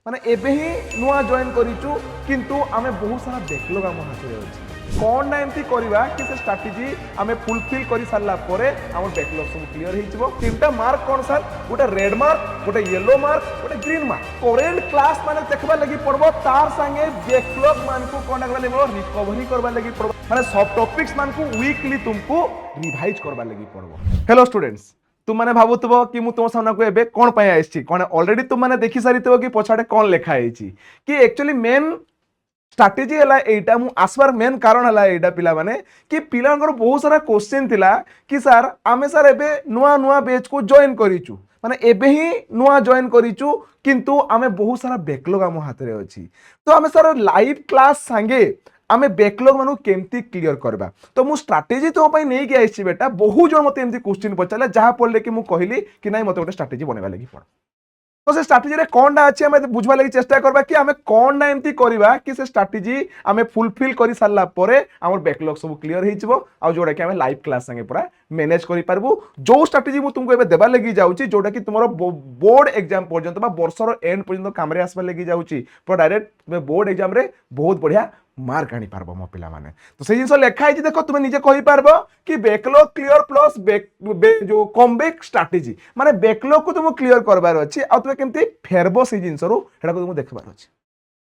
माने एबे ही नुआ जॉइन करिचु किंतु आमे बहुत सारा बैकलॉग हम हाथ रे अछि कोन ना एमती करबा कि से स्ट्रेटजी आमे फुलफिल करि सारला परे हमर बैकलॉग सब क्लियर हे जिवो तीनटा मार्क कोन सर गोटे रेड मार्क गोटे येलो मार्क गोटे ग्रीन मार्क करेंट क्लास माने देखबा लगी पड़बो तार संगे बैकलॉग मान को कोन करबा लगी रिकवरी करबा लगी पड़बो माने सब टॉपिक्स मान को वीकली तुमको रिवाइज करबा लगी पड़बो हेलो स्टूडेंट्स तुमने भावुथबो कि मु तुम सामना को एबे कोन पय आइछि कोन ऑलरेडी तुमने देखि सारिथबो कि पछाडे कोन लेखा आइछि कि एक्चुअली मेन स्ट्रैटेजी हला एटा मु आसबार मेन कारण हला एटा पिला माने कि पिलांगर बहुत सारा क्वेश्चन थिला कि सर आमे सर एबे नुआ नुआ बैच को जॉइन करिचु माने एबे ही नुआ जॉइन करिचु किंतु आमे बहुत सारा बैकलॉग हम हाथ रे अछि तो आमे सर लाइव क्लास संगे आमे बैकलॉग मानु केमती क्लियर करबा तो मु स्ट्रैटेजी तो पई नै के आइछि बेटा बहुत जण मते एमती क्वेश्चन पचाला जहां पड़ले कि मु कहली कि नै मते गोटे स्ट्रैटेजी बनेबा लागि पड़ तो से स्ट्रैटेजी रे कोनडा अछि हमें बुझबा लागि चेष्टा करबा कि हमें कोनडा एमती करबा कि से स्ट्रैटेजी हमें फुलफिल करि सारला परे हमर बैकलॉग सब क्लियर हे जिवो आ जोडा कि हमें लाइव क्लास संगे पूरा मैनेज करि पारबो जो स्ट्रैटेजी मु तुमको एबे देबा लागि जाउची जोडा कि तुमरो बोर्ड एग्जाम पर्यंत बा वर्षर एंड पर्यंत कामरे आसबा लागि जाउची पर डायरेक्ट तुम बोर्ड एग्जाम रे बहुत बढ़िया मार्क आनी पारबो मो पिला माने तो से जिंस लेखा है देखो तुम निजे कहि पारबो कि बैकलॉग क्लियर प्लस जो कमबैक स्ट्रैटेजी माने बैकलॉग को तुम क्लियर करबार अछि आ तुम केमती फेरबो से जिंस रो हेडा को तुम देखबार अछि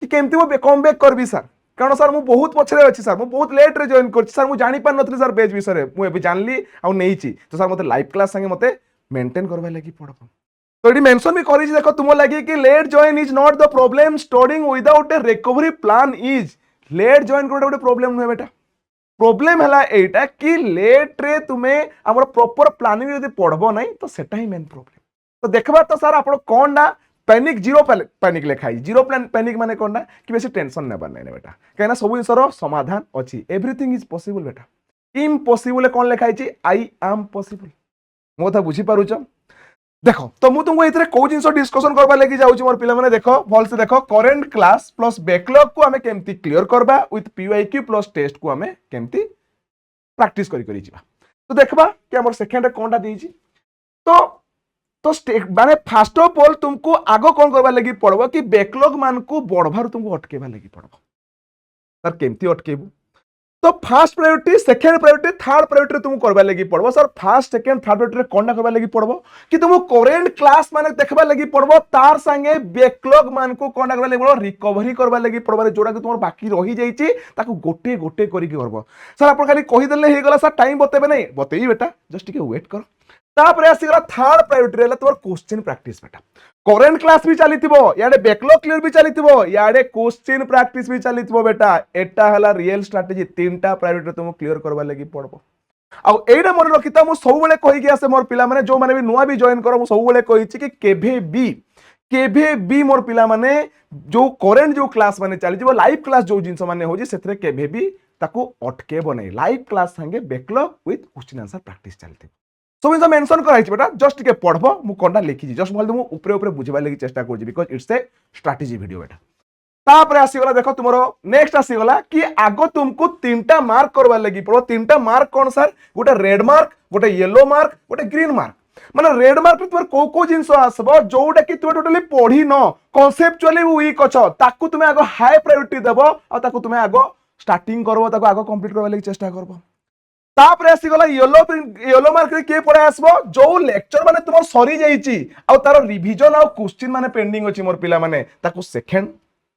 कि केमती वो कमबैक करबी सर कारण सर मु बहुत पछरे अछि सर मु बहुत लेट रे जॉइन करछि सर मु जानि पार नथि सर बेच विषय रे मु एबे जानली आ नेइछि तो सर मते लाइव क्लास संगे मते मेंटेन करबा लागि पड़बो तो ये मेंशन भी करी देखो तुम लगी कि late join is not the problem studying without a recovery plan is late join गोटे गोटे प्रॉब्लम नुहे बेटा प्रॉब्लम है एटा कि लेट रे तुम्हें हमर प्रॉपर प्लानिंग यदि पढ़बो नहीं तो सेटा ही मेन प्रॉब्लम तो देखबा तो सर आपण कोन ना पैनिक जीरो पैनिक लेखाई जीरो पैनिक माने कोन ना कि बेसी टेंशन नेबा नहीं बेटा कहना सब जिंसर समाधान अछि एवरीथिंग इज पॉसिबल बेटा इम्पॉसिबल कोन लेखाई छी आई एम पॉसिबल मोथा बुझी पारुछ देखो तो मु तुमको इतरे को जिंस डिस्कशन करबा लागि जाउची मोर पिला माने देखो भल से देखो करंट क्लास प्लस बैकलॉग को हमें केमती क्लियर करबा विथ पीवाईक्यू प्लस टेस्ट को हमें केमती प्रैक्टिस करी जिबा तो देखबा कि हमर सेकंड कोनटा देइची तो तो माने फर्स्ट ऑफ ऑल तुमको आगो कोन करबा लागि पड़बो कि बैकलॉग मान को बढ़भार तुमको अटकेबा लागि पड़बो सर केमती अटकेबो तो first priority second priority third priority तुमको करबा लागि पड़बो sir first second third priority कोनना करबा लागि पड़बो कि तुमको करेंट क्लास माने देखबा लागि पड़बो तार संगे बैकलॉग मान को कोनना करबा लागि पड़बो रिकवरी करबा लागि पड़बो जोडा कि तुमर बाकी रही जाईची ताको गोटे गोटे करी के करबो सर आपण खाली कहि देले हे गला सर टाइम बतेबे नै बतेई बेटा जस्ट के वेट कर तापर आसी गला थर्ड प्रायोरिटी रहला तुमर क्वेश्चन प्रैक्टिस बेटा करेंट क्लास भी चलीथिबो याडे बैकलॉग क्लियर भी चलीथिबो याडे क्वेश्चन प्रैक्टिस भी चलीथिबो बेटा एटा हला रियल स्ट्रैटेजी तीनटा प्रायोरिटी तुम क्लियर करबा लागि पड़बो आ एडा मन रखिता मु सब बेले कहि के आसे मोर पिला माने जो माने भी नुआ भी जॉइन करो मु सब बेले कहिछि कि केभे बी मोर पिला माने जो करेंट जो क्लास माने चली जिवो लाइव क्लास जो जिंस माने होजी सेथरे केभे बी ताको अटकेबो नै लाइव क्लास संगे backlog with question answer practice चलते सब इनसा मेंशन कराइछि बेटा जस्ट के पढ़बो मु कोनटा लिखिछि जस्ट भल मु ऊपर ऊपर बुझबा लागि चेष्टा करछि because it's a strategy video बेटा तापर आसी गला देखो तुमरो नेक्स्ट आसी गला कि आगो तुमको तीनटा मार्क करबा लागि पड़ो तीनटा मार्क कोन सर गोटे रेड मार्क गोटे येलो मार्क गोटे ग्रीन मार्क माने रेड मार्क तुमर को जिंस आसबो जोडा कि तुम टोटली पढ़ी न कांसेप्चुअली वीक अछ ताकू तुमे आगो हाई प्रायोरिटी देबो आ ताकू तुमे आगो स्टार्टिंग करबो ताकू आगो कंप्लीट करबा लागि चेष्टा करबो तापर आसी गला येलो मार्क रे के पड़े आसबो जो लेक्चर माने तुम सरी जाईची आ तारो रिवीजन आ क्वेश्चन माने पेंडिंग अछि मोर पिला माने ताकू सेकंड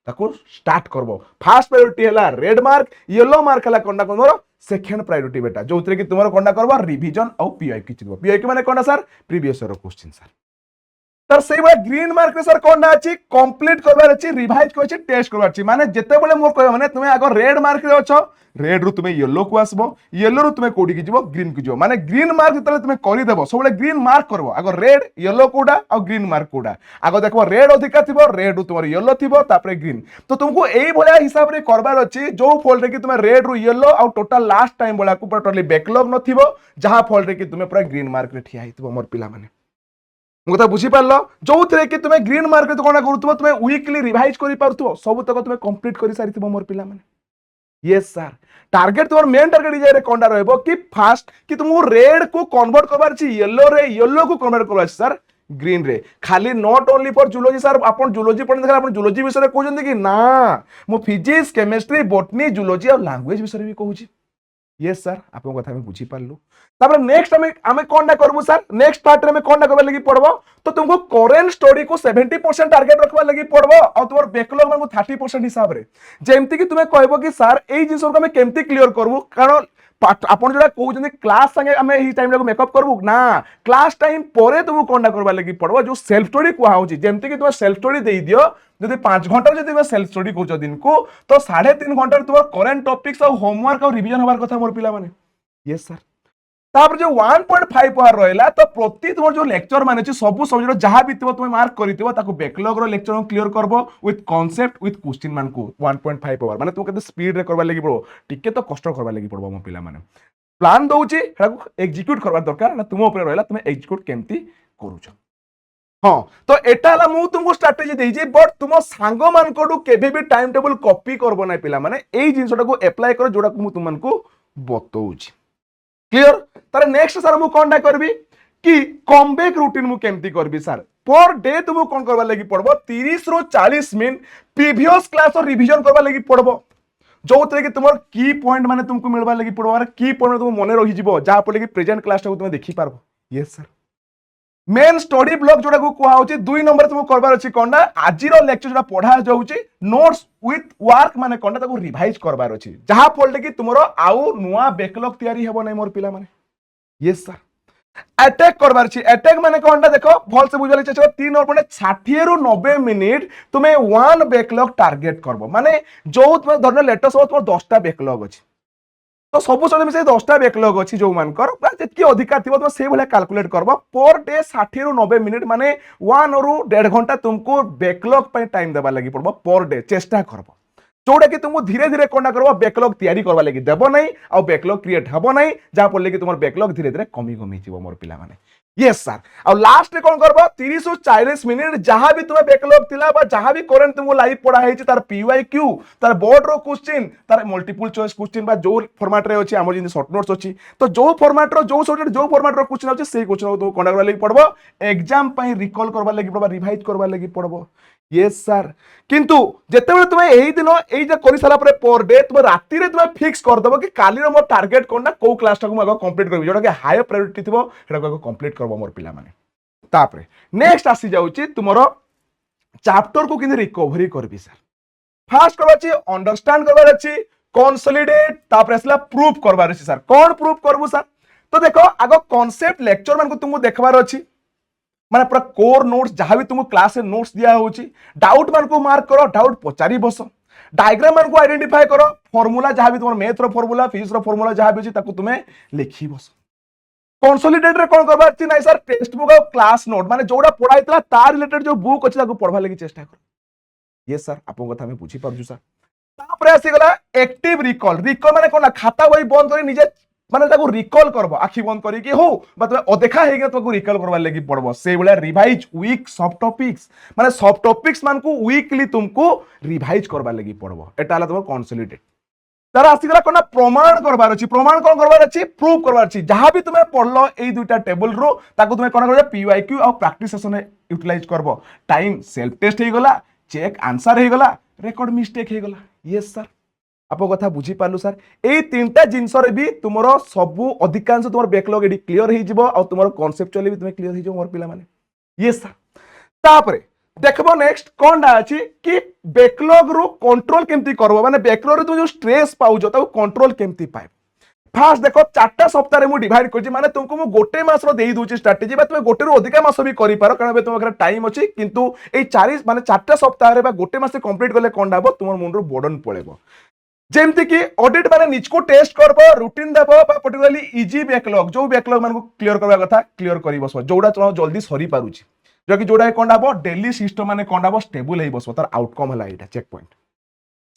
ताकू स्टार्ट करबो फर्स्ट प्रायोरिटी हला रेड मार्क येलो मार्क हला कोनडा कोनरो सेकंड प्रायोरिटी बेटा जोतरे कि तुमरो कोनडा करबो रिवीजन आ पीआईक्यू चिदबो पीआईक्यू माने कोनडा sir previous year question sir तर सेई बा ग्रीन मार्क रे सर कोनडा अछि कंप्लीट करबार अछि रिवाइज करबार अछि टेस्ट करबार अछि माने जते बेले मोर कहबो माने तुमे आगो रेड मार्क रे अछो रेड रु तुमे येलो को आसबो येलो रु तुमे कोडी कि जिवो ग्रीन को जिवो माने ग्रीन मार्क तले तुमे करि देबो सबले ग्रीन मार्क करबो आगो रेड येलो कोडा और ग्रीन मार्क कोडा आगो देखबो रेड अधिका थिबो रेड रु तुमर येलो थिबो तापरे ग्रीन तो तुमको एई भलिया हिसाब रे करबार अछि जो फोल्ड रे कि तुमे रेड रु येलो और टोटल लास्ट टाइम बळा को टोटली बैकलॉग न थिबो जहां फोल्ड रे कि तुमे पूरा ग्रीन मार्क रे ठिया हितबो मोर पिला माने मुझे बुझी पारल जो थे कि तुम्हें ग्रीन मार्क कौन करूँ तुम्हें वीकली रिवाइज कर पार्थो सब तक तुम्हें कंप्लीट कर सारी मोर पिला माने यस सर टारगेट तुम मेन टारगेट ये कौन रही कि फास्ट कि तुमको रेड को कन्वर्ट करवार येलो रे येलो को कन्वर्ट करवार सर ग्रीन रे खाली not only for zoology sir आपण जूलॉजी पढ़े देखला आपण जूलॉजी विषय रे कहउछन कि ना मो फिजिक्स केमिस्ट्री बॉटनी जूलॉजी और लैंग्वेज विषय भी कहउछि यस सर आपन कथा में बुझी पारलु तापर नेक्स्ट हमें कोनटा करबु सर नेक्स्ट पार्ट रे में कोनटा करबा लगी पड़बो तो तुमको करेंट स्टडी को 70% टारगेट रखबा लगी पड़बो और तुमर बैकलॉग में 30% हिसाब रे जेमति कि तुमे कहबो कि सर एई जिंस को हमें केमति क्लियर करबु कारण आपण जोड़ा कहउछन क्लास संगे हमें ही टाइम रे मेकअप करबु ना क्लास टाइम परे तुमको कोनटा करबा लगी पड़बो जो सेल्फ स्टडी को हाउची जेमति कि तुम सेल्फ स्टडी देई दियो जदि 5 घंटा जदि सेल्फ स्टडी करछ दिन को तो 3.5 घंटा तुम करेंट टॉपिक्स और होमवर्क और रिवीजन होबार कथा मोर पिला माने यस सर तापर जो 1.5 आवर रहला तो प्रति तुम जो लेक्चर माने छी सब सब्जेक्ट जहां भी तुम मार्क करितिबो ताको बैकलॉग रो लेक्चर क्लियर करबो विथ कांसेप्ट विथ क्वेश्चन मान को 1.5 आवर माने तुम केते स्पीड रे करबा लागि पड़ो टिके तो कष्ट करबा लागि पड़बो मो पिला माने प्लान दउची हेडा को एग्जीक्यूट करबा दरकार ना तुम ऊपर रहला तुम एग्जीक्यूट केमती करूछ हाँ तो एटा हला मु तुमको स्ट्रेटजी देइजे बट तुम सांग मान को केबे भी टाइम टेबल कॉपी करबो ना पिला माने एई जिंसटा को अप्लाई करो जोडा को मु तुम को बतौची क्लियर तारे नेक्स्ट सर मु कोनटा करबी कि कमबैक रूटीन मु केमती करबी सर पर डे तुम कोन करबा लागि पड़बो 30 रो 40 मिनट प्रीवियस क्लास और रिवीजन करबा लागि पड़बो जो तरह कि तुम की पॉइंट माने तुमको मिलबा लागि पड़बो की पॉइंट तुम मने रहि जिवो जा पड़े कि प्रेजेंट क्लास को तुम देखि पारबो yes sir main study block जोड़ा को कहा होची 2 नंबर तुमको करबार अछि कोनडा आजिर लेक्चर जोड़ा पढ़ा जाउची नोट्स विथ वर्क माने कोनडा ताको रिवाइज करबार अछि जहां पढ़ले कि तुमरो आउ नुवा बैकलॉग तैयारी हेबो नै मोर पिला माने यस सर अटैक करबार अछि अटैक माने कोनडा देखो भल से बुझले चेष्टा 3 और पड़े 60 रु 90 मिनिट तुमे वन बैकलॉग टारगेट करबो माने जो तुम धरने लेटेस्ट हो तुम 10 टा बैकलॉग अछि तो सब सब मिसे 10टा बैकलॉग अछि जो मानकर जतकी अधिकार थिबो तुम से भले कैलकुलेट करबो पर डे 60 रु 90 मिनिट माने 1 और 1.5 घंटा तुमको बैकलॉग पे टाइम देबा लागि पड़बो पर डे चेष्टा करबो जोड़ा कि तुमको धीरे धीरे कोना करबो बैकलॉग तैयारी करबा लागि देबो नै आ बैकलॉग क्रिएट हबो नै जा पड़ले कि तुमर बैकलॉग धीरे धीरे कमी कमी जीवो मोर पिला माने यस सर और लास्ट रे कोन करबो 30 रु 40 मिनिट जहां भी तुमे बैकलॉग थिला बा जहां भी करंट तुमको लाइव पढ़ा हेछि तार पीवाईक्यू तार बोर्ड रो क्वेश्चन तार मल्टीपल चॉइस क्वेश्चन बा जो फॉर्मेट रे अछि हमर जिन शॉर्ट नोट्स अछि तो जो फॉर्मेट रो जो सब्जेक्ट जो फॉर्मेट रो क्वेश्चन अछि सेही क्वेश्चन तुमको कोना करबा लागि पड़बो एग्जाम पई रिकॉल करबा लागि पड़बो रिवाइज करबा लागि पड़बो यस सर किंतु जेतेबेले तुमे एही दिन एही जे करि साला पर डे तुम राती रे तुमे फिक्स कर दबो कि काली रो मोर टारगेट कोनना को क्लास टा को मगा कंप्लीट करबी जोटा कि हाई प्रायोरिटी थिबो हेडा को कंप्लीट करबो मोर पिला माने तापरे नेक्स्ट आसी जाउची तुमरो चैप्टर को किने रिकवरी करबी सर फास्ट करबा छी अंडरस्टैंड करबा छी कंसोलिडेट तापरे असला प्रूफ करबा छी सर कोन प्रूफ करबो सर तो देखो आगो कांसेप्ट लेक्चर मान को तुमको देखबार अछि माने पूरा कोर नोट्स जहां भी तुमको क्लास में नोट्स दिया होची डाउट मान को मार्क करो डाउट पचारी बस डायग्राम मान को आइडेंटिफाई करो फार्मूला जहां भी तुम मैथ रो फार्मूला फिजिक्स रो फार्मूला जहां भी अछि ताको तुमे लिखी बस कंसोलिडेट रे कोन करबा अछि नै सर टेक्स्ट बुक और क्लास नोट माने जोडा पढाइतला तार रिलेटेड जो बुक अछि ताको पढबा लागि चेष्टा करो यस सर आपन कथा में पूछि परजु सर तापरे आसी गला एक्टिव रिकॉल रिकॉल माने कोन खाता बही बंद करी निजे माने ताको रिकॉल करबो आखि बंद करी कि हो मतलब अदेखा हे गया ताको रिकॉल करबा लागि पड़बो से बेला रिवाइज वीक सॉफ्ट टॉपिक्स माने सॉफ्ट टॉपिक्स मान को वीकली तुमको रिवाइज करबा लागि पड़बो एटा हला तुम कंसोलिडेट तार आसी गला कोना प्रमाण करबार अछि प्रमाण कोन करबार अछि प्रूफ करबार अछि जहां भी तुमे पढलो एई दुइटा टेबल रो ताको तुमे कोना करबो पीवाईक्यू और प्रैक्टिस सेशन यूटिलाइज करबो टाइम सेल्फ टेस्ट हे गला चेक आंसर हे गला रेकॉर्ड मिस्टेक हे गला यस सर आप कथा बुझी पालु सर ए तीनटा जिंस रे भी तुमरो सबु अधिकांश तुमर बैकलॉग एडी क्लियर हे जिवो और तुमरो कांसेप्चुअली भी तुमे क्लियर हे जिवो मोर पिला माने यस सर तापरे देखबो नेक्स्ट कोनडा अछि कि बैकलॉग रो कंट्रोल केमती करबो माने बैकलॉग रे तुम जो स्ट्रेस पाउ जो ताको कंट्रोल केमती पाए फास्ट देखो 4टा सप्ताह रे मु डिवाइड करछि माने तुमको मु गोटे मास रो देई दोछि स्ट्रेटजी बा तुमे गोटे रो अधिका मास भी करि पारो कारण बे तुमकर टाइम अछि किंतु ए 4 माने 4टा सप्ताह रे बा गोटे मास कंप्लीट करले कोनडा बो तुमर मुंड रो बर्डन पळेबो जेमती कि ऑडिट माने निजको टेस्ट करबो रूटीन देबो बा पर्टिकुलरली इजी बैकलॉग जो बैकलॉग मान को क्लियर करबा कथा क्लियर करी बसबो जोडा तुम जल्दी सरी पारुछि जो कि जोडा कोनडा बो डेली सिस्टम माने कोनडा बो स्टेबल हे बसबो तार आउटकम हला एटा चेक पॉइंट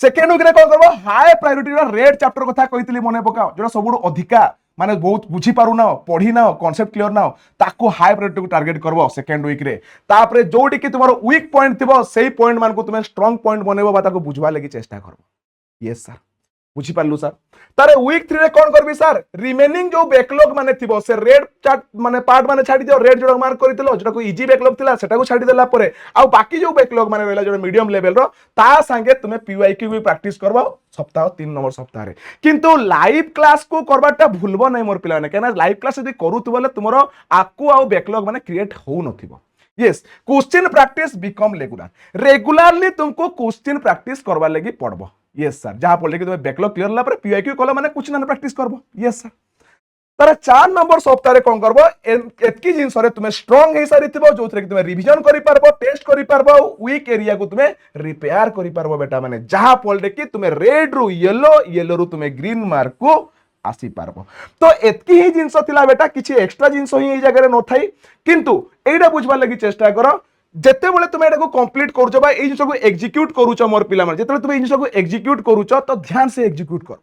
सेकेंड वीक रे कोन करबो हाई प्रायोरिटी रो रेड चैप्टर कथा कहितली मने पकाओ जोडा सबुडो अधिका माने बहुत बुझी पारु ना पढ़ी ना कांसेप्ट क्लियर ना ताको हाई प्रायोरिटी को टारगेट करबो सेकेंड वीक रे तापरे जोडी कि तुमारो वीक पॉइंट थिबो सेही पॉइंट मान को तुमे स्ट्रांग पॉइंट बनेबो बा ताको बुझवा लागि चेष्टा करबो यस सर बुझी पारलु सर तारे वीक 3 रे कोन करबी सर रिमेनिंग जो बैकलॉग माने थिबो से रेड चार्ट माने पार्ट माने छाडी दियो रेड जोडक मार्क करितलो जेटा को इजी बैकलॉग थिला सेटा को छाडी देला परे आ बाकी जो बैकलॉग माने रहला जो मीडियम लेवल रो ता संगे तुमे पीवाईक्यू भी प्रैक्टिस करबो सप्ताह 3 नंबर सप्ताह रे किंतु लाइव क्लास को करबाटा भूलबो नै मोर पिला ने केना लाइव क्लास यदि करूतु बोले तुमरो आकु आ बैकलॉग माने क्रिएट हो नथिबो yes question practice become regular regularly तुमको क्वेश्चन प्रैक्टिस करबा लगी पड़बो यस सर जहां पड़ले कि तुम बैकलॉग क्लियर ला पर पीआईक्यू कला माने कुछ ना प्रैक्टिस करबो यस सर तार 4 नंबर सप्ताह रे कोन करबो एतकी जिंस रे तुमे स्ट्रांग हे सारी थिबो जोथरे कि तुमे रिवीजन करि पारबो टेस्ट करि पारबो वीक एरिया को तुमे रिपेयर करि पारबो बेटा माने जहां पड़ले कि तुमे रेड रु येलो रु तुमे ग्रीन मार्क को आसी पारबो तो एतकी ही जिंस थिला बेटा किछि एक्स्ट्रा जिंस ही ए जगह रे न थाई किंतु एडा बुझबा लागि चेष्टा करो जेते बेले तुम एटा को कंप्लीट करूछ बा ए जिंस को एग्जीक्यूट करूछ मोर पिला माने जेते तुम ए जिंस को एग्जीक्यूट करूछ तो ध्यान से एग्जीक्यूट कर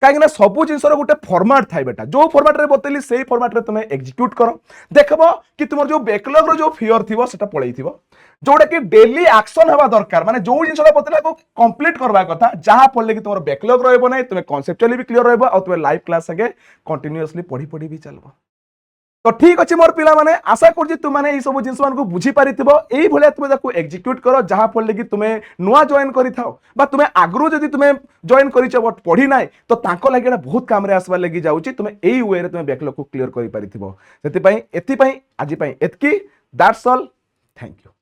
काहे ना सब जिंस रो गोटे फॉर्मेट थाई बेटा जो फॉर्मेट रे बतेली सेही फॉर्मेट रे तुम एग्जीक्यूट करो देखबो कि तुमर जो बैकलॉग रो जो फियर थिबो सेटा पळेई थिबो जोडा कि डेली एक्शन हेबा दरकार माने जो जिंस रो बतेला को कंप्लीट करबा कथा जहां पड़ले कि तुमर बैकलॉग रहबो नै तुम कांसेप्चुअली भी क्लियर रहबो और तुम लाइव क्लास संगे कंटीन्यूअसली पढ़ी भी चलबो तो ठीक अच्छे मोर पिला माने आशा कर तुम माने ई सब जिंस मान को बुझी पारिथिबो एई भले तुम जाको एग्जीक्यूट करो जहां पड़ले कि तुमे नुआ जॉइन करि थाओ बा तुमे आगरु जदी तुमे जॉइन करिछ बट पढ़ी नाय तो ताको लागि एटा बहुत काम रे आसबा लागि जाउची तुमे एई वे रे तुमे बैकलॉग को क्लियर करि पारिथिबो सेति पई एति पई आजि पई एतकी दैट्स ऑल थैंक यू।